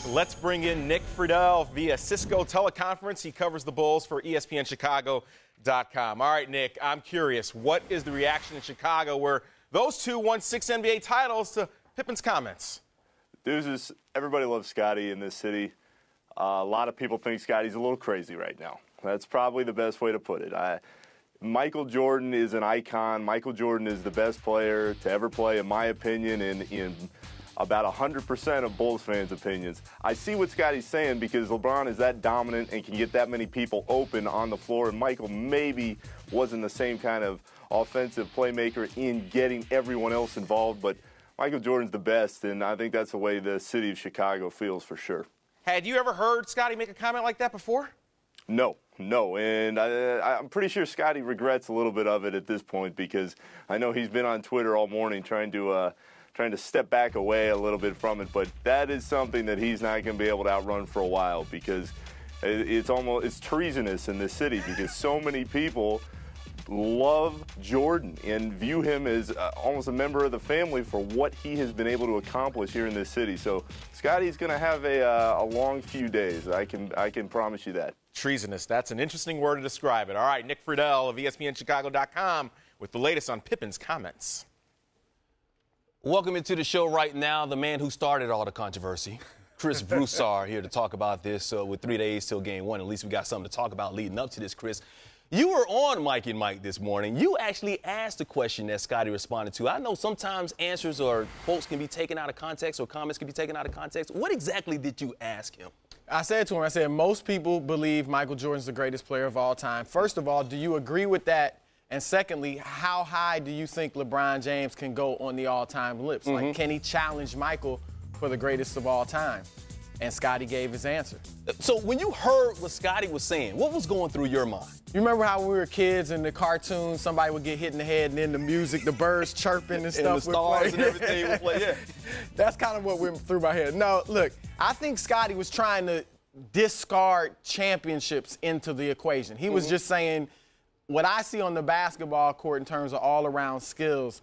Let's bring in Nick Friedel via Cisco teleconference. He covers the Bulls for ESPNChicago.com. All right, Nick, I'm curious. What is the reaction in Chicago where those two won 6 NBA titles to Pippen's comments? Deuces, everybody loves Scotty in this city. A lot of people think Scotty's a little crazy right now. That's probably the best way to put it. Michael Jordan is an icon. Michael Jordan is the best player to ever play, in my opinion, in about 100% of Bulls fans' opinions. I see what Scotty's saying because LeBron is that dominant and can get that many people open on the floor, and Michael maybe wasn't the same kind of offensive playmaker in getting everyone else involved, but Michael Jordan's the best, and I think that's the way the city of Chicago feels for sure. Had you ever heard Scotty make a comment like that before? No, and I'm pretty sure Scotty regrets a little bit of it at this point because I know he's been on Twitter all morning trying to step back away a little bit from it, but that is something that he's not going to be able to outrun for a while because it's treasonous in this city because so many people love Jordan and view him as almost a member of the family for what he has been able to accomplish here in this city. So Scotty's going to have a long few days. I can promise you that. Treasonous. That's an interesting word to describe it. All right, Nick Friedel of ESPNChicago.com with the latest on Pippen's comments. Welcome into the show right now, the man who started all the controversy, Chris Broussard, here to talk about this with 3 days till game one. At least we got something to talk about leading up to this, Chris. You were on Mike and Mike this morning. You actually asked a question that Scotty responded to. I know sometimes answers or quotes can be taken out of context or comments can be taken out of context. What exactly did you ask him? I said to him, most people believe Michael Jordan's the greatest player of all time. First of all, do you agree with that? And secondly, how high do you think LeBron James can go on the all-time list? Like, can he challenge Michael for the greatest of all time? And Scotty gave his answer. So when you heard what Scotty was saying, what was going through your mind? You remember how when we were kids in the cartoons, somebody would get hit in the head and then the music, the birds chirping and stuff and the stars and everything would play, yeah. That's kind of what went through my head. No, look, I think Scotty was trying to discard championships into the equation. He was just saying, what I see on the basketball court in terms of all-around skills,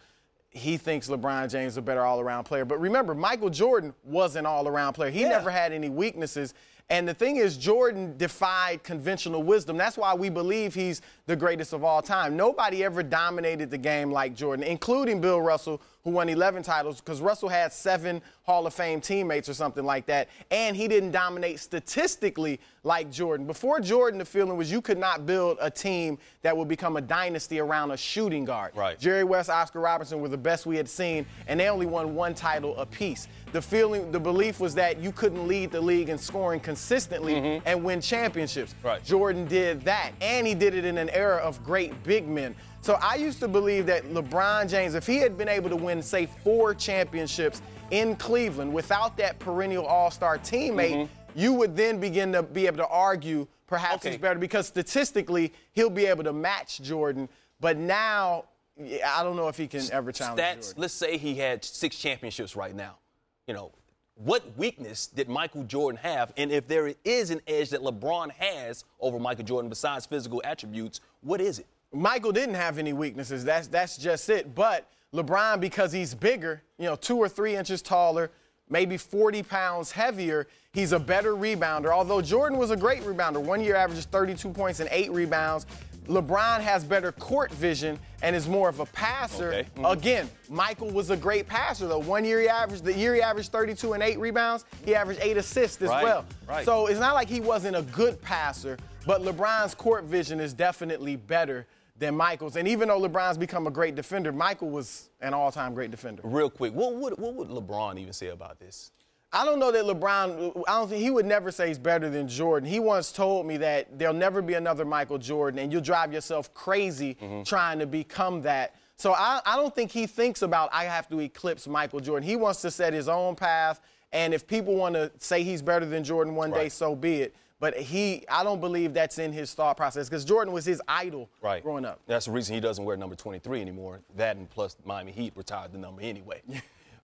he thinks LeBron James is a better all-around player. But remember, Michael Jordan was an all-around player. He never had any weaknesses. And the thing is, Jordan defied conventional wisdom. That's why we believe he's the greatest of all time. Nobody ever dominated the game like Jordan, including Bill Russell, who won 11 titles, because Russell had 7 Hall of Fame teammates or something like that. And he didn't dominate statistically like Jordan. Before Jordan, the feeling was you could not build a team that would become a dynasty around a shooting guard. Right. Jerry West, Oscar Robertson were the best we had seen, and they only won 1 title apiece. The belief was that you couldn't lead the league in scoring consistently and win championships. Right. Jordan did that, and he did it in an era of great big men. So I used to believe that LeBron James, if he had been able to win, say, 4 championships in Cleveland without that perennial all-star teammate, you would then begin to be able to argue perhaps he's better because statistically he'll be able to match Jordan. But now I don't know if he can ever challenge Jordan. Let's say he had 6 championships right now. You know, what weakness did Michael Jordan have? And if there is an edge that LeBron has over Michael Jordan besides physical attributes, what is it? Michael didn't have any weaknesses. That's just it. But LeBron, because he's bigger, 2 or 3 inches taller, maybe 40 pounds heavier, he's a better rebounder. Although Jordan was a great rebounder. 1 year averages 32 points and 8 rebounds. LeBron has better court vision and is more of a passer. Again, Michael was a great passer, though. 1 year he averaged 32 and 8 rebounds. He averaged 8 assists as well. So it's not like he wasn't a good passer, but LeBron's court vision is definitely better than Michael's. And even though LeBron's become a great defender, Michael was an all-time great defender. Real quick, what would LeBron even say about this? I don't know that LeBron, I don't think he would never say he's better than Jordan. He once told me that there'll never be another Michael Jordan, and you'll drive yourself crazy trying to become that. So I don't think he thinks about, I have to eclipse Michael Jordan. He wants to set his own path, and if people want to say he's better than Jordan one day, so be it. But I don't believe that's in his thought process because Jordan was his idol growing up. That's the reason he doesn't wear number 23 anymore. That and plus Miami Heat retired the number anyway.